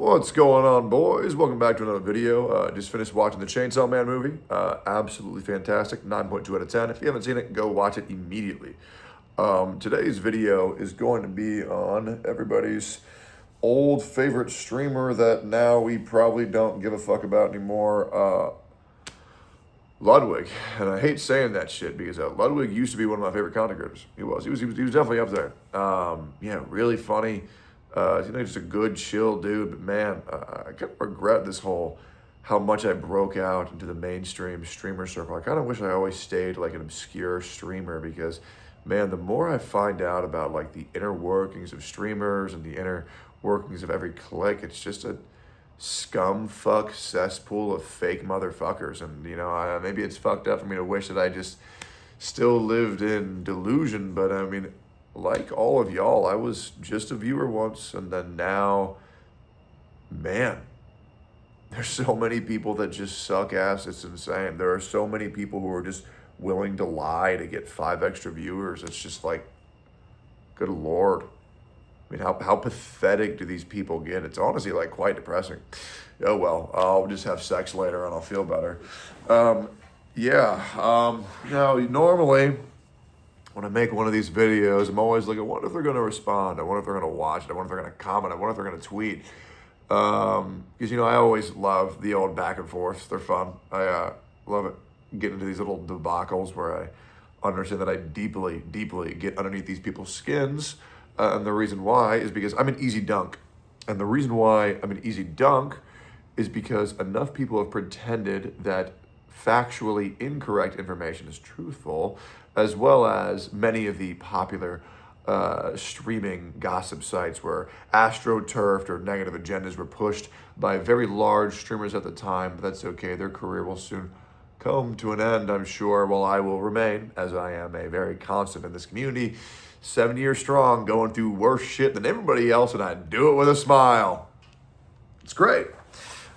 What's going on, boys? Welcome back to another video. Just finished watching the Chainsaw Man movie. Absolutely fantastic. 9.2 out of 10. If you haven't seen it, go watch it immediately. Today's video is going to be on everybody's old favorite streamer that now we probably don't give a fuck about anymore, Ludwig. And I hate saying that shit because Ludwig used to be one of my favorite content creators. He was definitely up there. Yeah, really funny. Just a good, chill dude. But man, I kind of regret this whole how much I broke out into the mainstream streamer circle. I kind of wish I always stayed like an obscure streamer because, man, the more I find out about like the inner workings of streamers and the inner workings of every clique, it's just a scum fuck cesspool of fake motherfuckers. And maybe it's fucked up for me to wish that I just still lived in delusion, but I mean, like all of y'all, I was just a viewer once, and then now, man, there's so many people that just suck ass. It's insane. There are so many people who are just willing to lie to get 5 extra viewers. It's just like, good Lord. I mean, how pathetic do these people get? It's honestly like quite depressing. Oh well, I'll just have sex later and I'll feel better. Normally, when I make one of these videos, I'm always like, I wonder if they're going to respond. I wonder if they're going to watch it. I wonder if they're going to comment. I wonder if they're going to tweet. Because, I always love the old back and forth. They're fun. I love it. Getting into these little debacles where I understand that I deeply, deeply get underneath these people's skins. And the reason why is because I'm an easy dunk. And the reason why I'm an easy dunk is because enough people have pretended that factually incorrect information is truthful, as well as many of the popular streaming gossip sites where astroturfed or negative agendas were pushed by very large streamers at the time. But that's okay. Their career will soon come to an end, I'm sure, while I will remain, as I am a very constant in this community, 7 years strong, going through worse shit than everybody else, and I do it with a smile. It's great.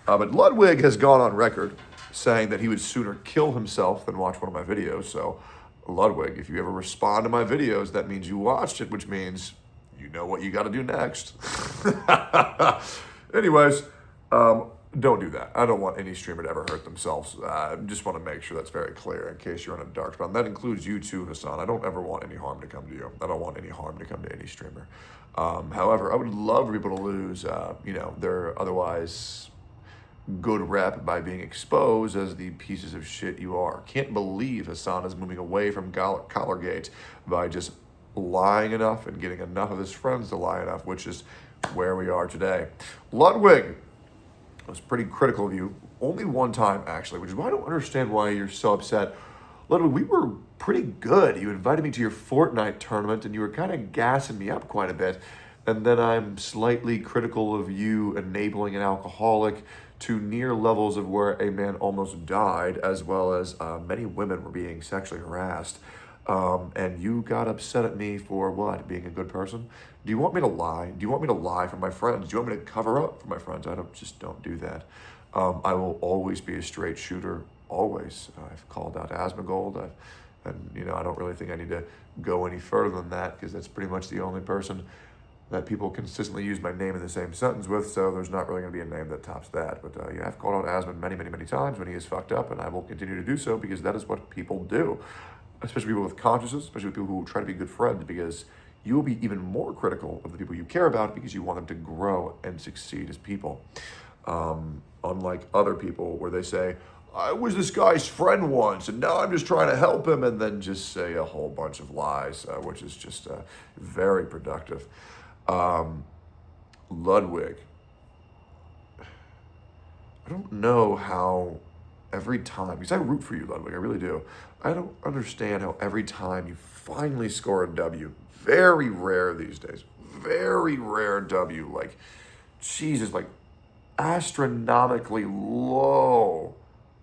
But Ludwig has gone on record saying that he would sooner kill himself than watch one of my videos. So, Ludwig, if you ever respond to my videos, that means you watched it, which means you know what you got to do next. Anyways, don't do that. I don't want any streamer to ever hurt themselves. I just want to make sure that's very clear in case you're in a dark spot. And that includes you too, Hassan. I don't ever want any harm to come to you. I don't want any harm to come to any streamer. However, I would love for people to lose, their otherwise good rep by being exposed as the pieces of shit you are. Can't believe Hassan is moving away from Collargate by just lying enough and getting enough of his friends to lie enough, which is where we are today. Ludwig was pretty critical of you only one time, actually, which is why I don't understand why you're so upset. Ludwig, we were pretty good. You invited me to your Fortnite tournament, and you were kind of gassing me up quite a bit. And then I'm slightly critical of you enabling an alcoholic to near levels of where a man almost died, as well as many women were being sexually harassed. And you got upset at me for what? Being a good person? Do you want me to lie? Do you want me to lie for my friends? Do you want me to cover up for my friends? Don't do that. I will always be a straight shooter, always. I've called out Asmongold, I don't really think I need to go any further than that because that's pretty much the only person that people consistently use my name in the same sentence with, so there's not really going to be a name that tops that. But I've called out Asmon many, many, many times when he is fucked up, and I will continue to do so because that is what people do, especially people with consciences, especially people who try to be good friends, because you will be even more critical of the people you care about because you want them to grow and succeed as people. Unlike other people where they say, I was this guy's friend once, and now I'm just trying to help him, and then just say a whole bunch of lies, which is just very productive. Ludwig, I don't know how every time, because I root for you, Ludwig, I really do. I don't understand how every time you finally score a W, very rare these days, very rare W, like, Jesus, like astronomically low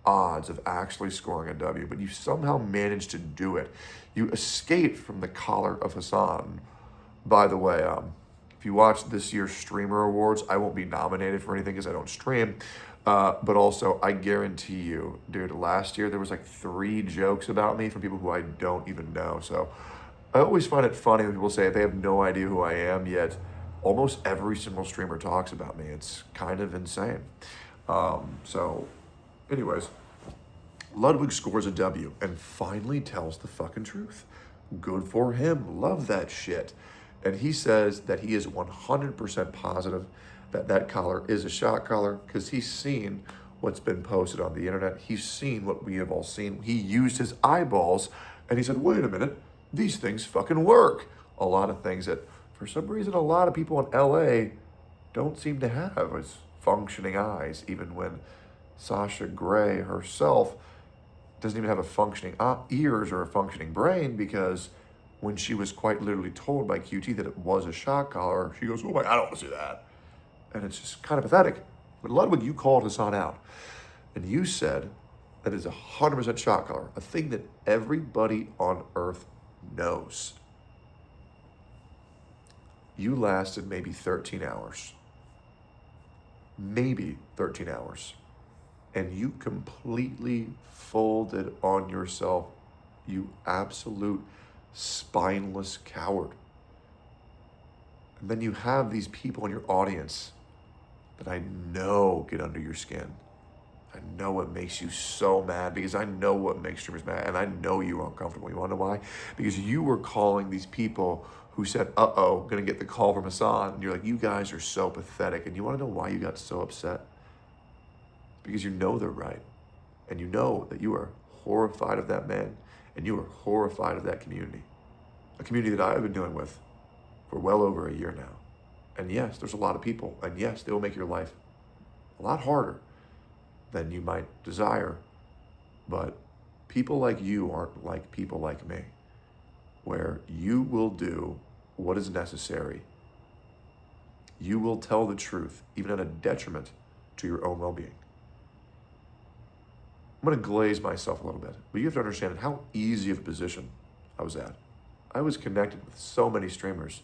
odds of actually scoring a W, but you somehow managed to do it. You escaped from the collar of Hassan. By the way, if you watch this year's Streamer Awards, I won't be nominated for anything because I don't stream. But also, I guarantee you, dude, last year there was like 3 jokes about me from people who I don't even know. So I always find it funny when people say they have no idea who I am, yet Almost every single streamer talks about me. It's kind of insane. So, anyways, Ludwig scores a W and finally tells the fucking truth. Good for him. Love that shit. And he says that he is 100% positive that that collar is a shot collar because he's seen what's been posted on the internet. He's seen what we have all seen. He used his eyeballs and he said, wait a minute, these things fucking work. A lot of things that, for some reason, a lot of people in LA don't seem to have as functioning eyes, even when Sasha Grey herself doesn't even have a functioning ears or a functioning brain, because when she was quite literally told by QT that it was a shot collar, she goes, oh my, I don't want to see that. And it's just kind of pathetic. But Ludwig, you called Hassan out and you said that it's 100% shot collar, a thing that everybody on earth knows. You lasted maybe 13 hours. Maybe 13 hours. And you completely folded on yourself, you absolute spineless coward. And then you have these people in your audience that I know get under your skin. I know what makes you so mad, because I know what makes streamers mad, and I know you are uncomfortable. You want to know why? Because you were calling these people who said, uh-oh, gonna get the call from Hassan, and you're like, you guys are so pathetic. And you want to know why you got so upset? Because you know they're right. And you know that you are horrified of that man, and you are horrified of that community. A community that I've been dealing with for well over a year now. And yes, there's a lot of people, and yes, they will make your life a lot harder than you might desire. But people like you aren't like people like me, where you will do what is necessary. You will tell the truth, even at a detriment to your own well-being. I'm going to glaze myself a little bit, but you have to understand how easy of a position I was at. I was connected with so many streamers,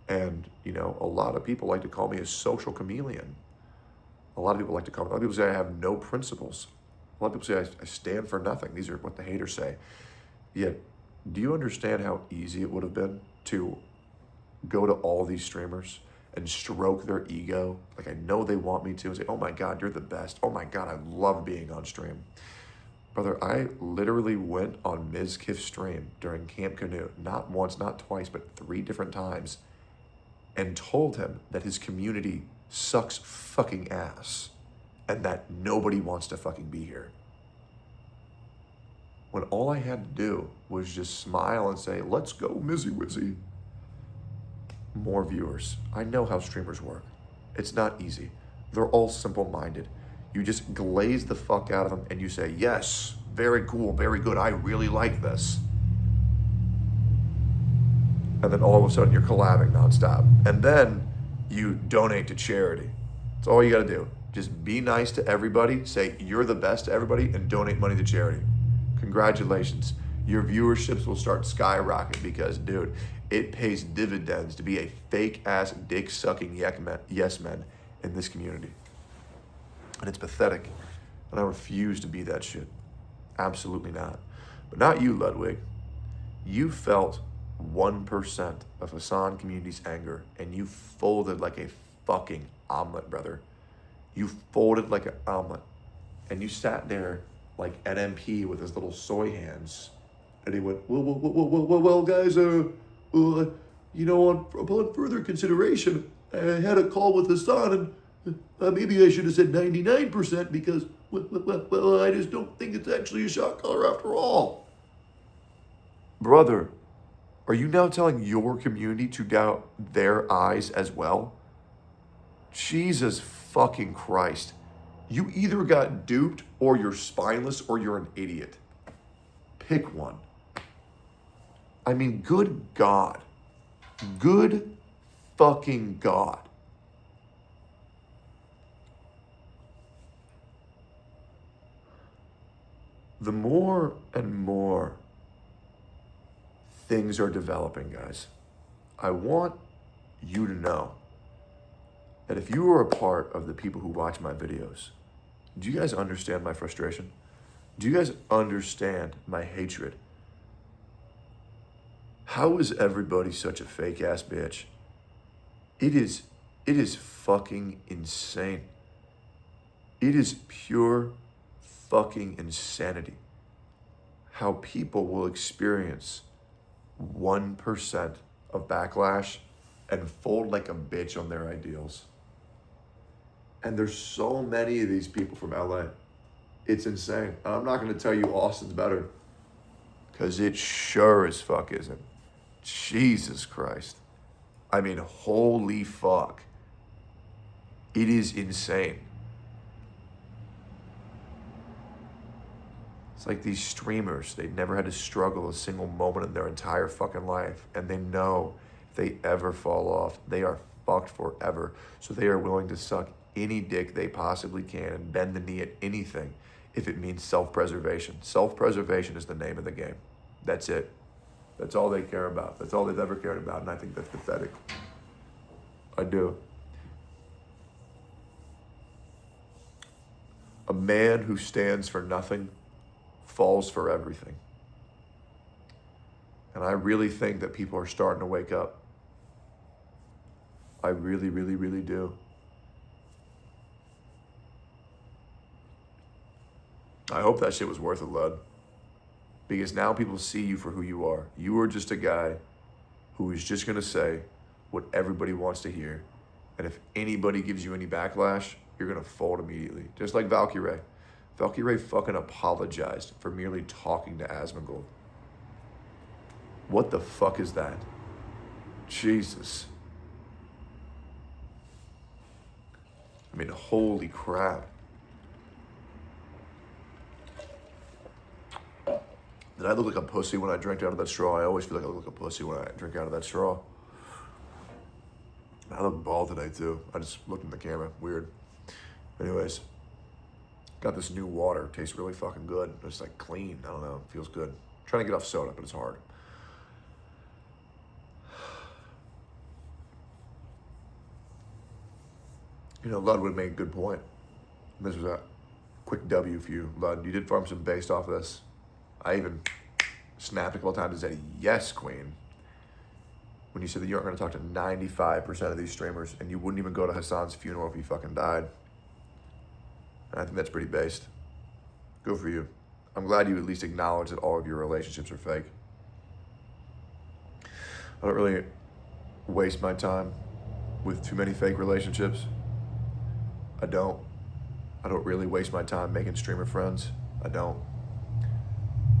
and a lot of people like to call me a social chameleon. A lot of people say I have no principles. A lot of people say I stand for nothing. These are what the haters say. Yet, do you understand how easy it would have been to go to all these streamers and stroke their ego? Like, I know they want me to, and say, oh my God, you're the best. Oh my God, I love being on stream. Brother, I literally went on Ms. Kiff's stream during Camp Canoe, not once, not twice, but 3 different times, and told him that his community sucks fucking ass and that nobody wants to fucking be here. When all I had to do was just smile and say, let's go, Mizzy Wizzy. More viewers. I know how streamers work. It's not easy. They're all simple-minded. You just glaze the fuck out of them and you say, yes, very cool, very good, I really like this. And then all of a sudden you're collabing nonstop. And then you donate to charity. That's all you gotta do. Just be nice to everybody, say you're the best to everybody, and donate money to charity. Congratulations. Your viewerships will start skyrocketing because, dude, it pays dividends to be a fake-ass, dick-sucking yes men in this community. And it's pathetic. And I refuse to be that shit. Absolutely not. But not you, Ludwig. You felt 1% of Hassan community's anger, and you folded like a fucking omelet, brother. You folded like an omelet. And you sat there like NMP with his little soy hands. And he went, well, guys, upon further consideration, I had a call with Hassan, and maybe I should have said 99% because, well, I just don't think it's actually a shot collar after all. Brother, are you now telling your community to doubt their eyes as well? Jesus fucking Christ. You either got duped, or you're spineless, or you're an idiot. Pick one. I mean, good God. Good fucking God. The more and more things are developing, guys, I want you to know that if you are a part of the people who watch my videos, do you guys understand my frustration? Do you guys understand my hatred? How is everybody such a fake ass bitch It is fucking insane. It is pure fucking insanity how people will experience 1% of backlash and fold like a bitch on their ideals. And there's so many of these people from LA. It's insane. And I'm not going to tell you Austin's better, because it sure as fuck isn't. Jesus Christ. I mean, holy fuck. It is insane. It's like these streamers, they never had to struggle a single moment in their entire fucking life. And they know if they ever fall off, they are fucked forever. So they are willing to suck any dick they possibly can and bend the knee at anything if it means self-preservation. Self-preservation is the name of the game. That's it. That's all they care about. That's all they've ever cared about. And I think that's pathetic. I do. A man who stands for nothing falls for everything. And I really think that people are starting to wake up. I really, really, really do. I hope that shit was worth it, Lud. Because now people see you for who you are. You are just a guy who is just going to say what everybody wants to hear. And if anybody gives you any backlash, you're going to fold immediately. Just like Valkyrie. Valkyrie fucking apologized for merely talking to Asmongold. What the fuck is that? Jesus. I mean, holy crap. Did I look like a pussy when I drank out of that straw? I always feel like I look like a pussy when I drink out of that straw. I look bald today too. I just looked in the camera. Weird. Anyways, got this new water. Tastes really fucking good. It's like clean. I don't know. It feels good. Trying to get off soda, but it's hard. You know, Ludwig made a good point. This was a quick W for you, Lud. You did farm some based off of this. I even snapped a couple times and said, yes, Queen. When you said that you aren't going to talk to 95% of these streamers and you wouldn't even go to Hassan's funeral if he fucking died. And I think that's pretty based. Good for you. I'm glad you at least acknowledge that all of your relationships are fake. I don't really waste my time with too many fake relationships. I don't really waste my time making streamer friends. I don't.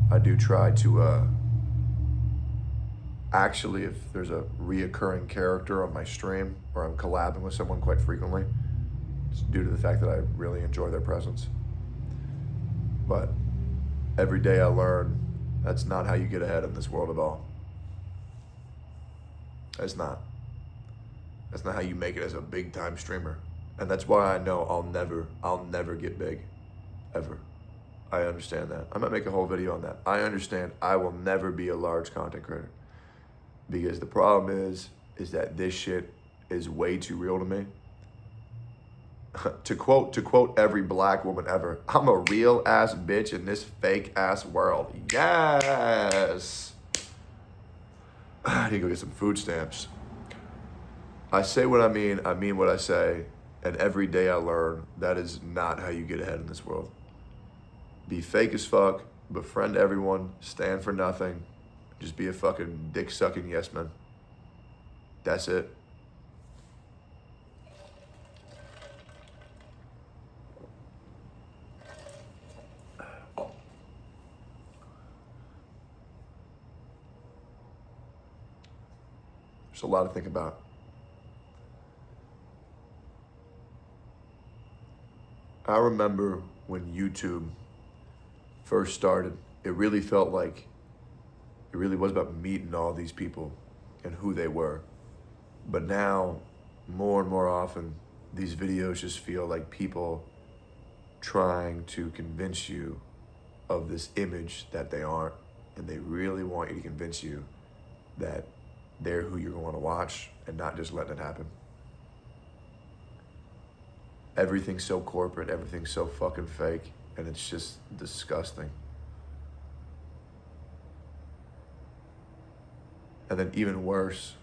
I do try to, actually, if there's a reoccurring character on my stream or I'm collabing with someone quite frequently, it's due to the fact that I really enjoy their presence. But every day I learn that's not how you get ahead in this world at all. That's not. That's not how you make it as a big time streamer. And that's why I know I'll never get big, ever. I understand that. I might make a whole video on that. I understand I will never be a large content creator. Because the problem is that this shit is way too real to me. to quote every black woman ever, I'm a real ass bitch in this fake ass world. Yes. I need to go get some food stamps. I say what I mean what I say, and every day I learn that is not how you get ahead in this world. Be fake as fuck, befriend everyone, stand for nothing, just be a fucking dick-sucking yes man. That's it. There's a lot to think about. I remember when YouTube first started, it really felt like it really was about meeting all these people and who they were. But now, more and more often, these videos just feel like people trying to convince you of this image that they aren't, and they really want you to convince you that they're who you're going to watch and not just letting it happen. Everything's so corporate, everything's so fucking fake, and it's just disgusting. And then even worse,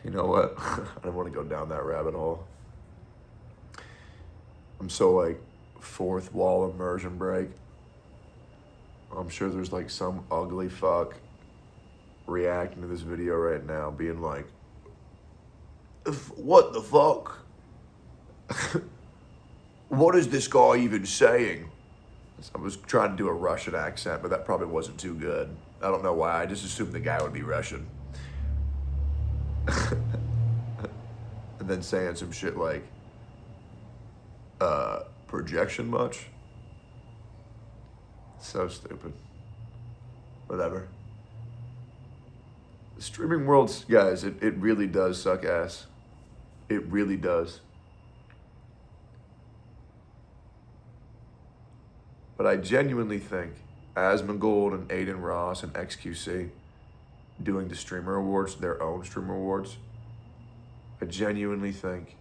You know what? I don't want to go down that rabbit hole. I'm so like fourth wall immersion break. I'm sure there's like some ugly fuck reacting to this video right now, being like, what the fuck? What is this guy even saying? I was trying to do a Russian accent, but that probably wasn't too good. I don't know why. I just assumed the guy would be Russian. And then saying some shit like, projection much? So stupid. Whatever. The streaming world, guys, it really does suck ass. It really does. But I genuinely think Asmongold and Aiden Ross and XQC doing the streamer awards, their own streamer awards, I genuinely think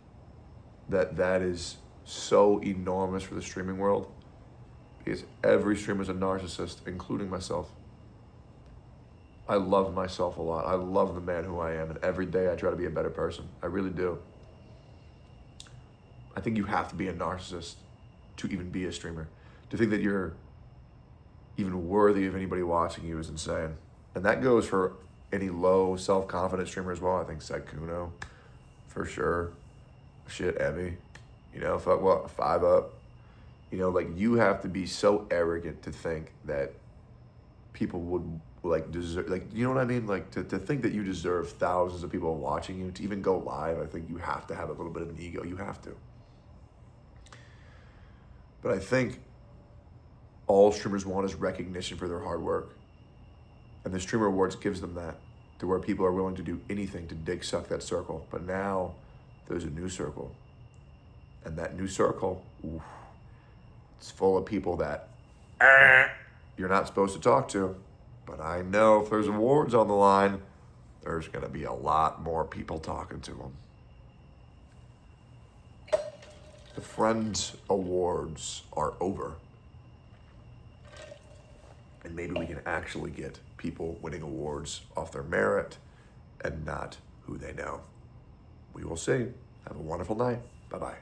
that that is so enormous for the streaming world, because every streamer is a narcissist, including myself. I love myself a lot. I love the man who I am, and every day I try to be a better person. I really do. I think you have to be a narcissist to even be a streamer. To think that you're even worthy of anybody watching you is insane. And that goes for any low self-confident streamer as well. I think Sekuno, for sure. Shit, Emmy. You know, fuck what, 5 Up. You know, like, you have to be so arrogant to think that people would like deserve, like, you know what I mean? Like, to think that you deserve thousands of people watching you, to even go live, I think you have to have a little bit of an ego. You have to. But I think all streamers want is recognition for their hard work. And the Streamer Awards gives them that, to where people are willing to do anything to dick suck that circle. But now there's a new circle. And that new circle, oof, it's full of people that you're not supposed to talk to. But I know if there's awards on the line, there's going to be a lot more people talking to them. The Friends Awards are over. And maybe we can actually get people winning awards off their merit and not who they know. We will see. Have a wonderful night. Bye-bye.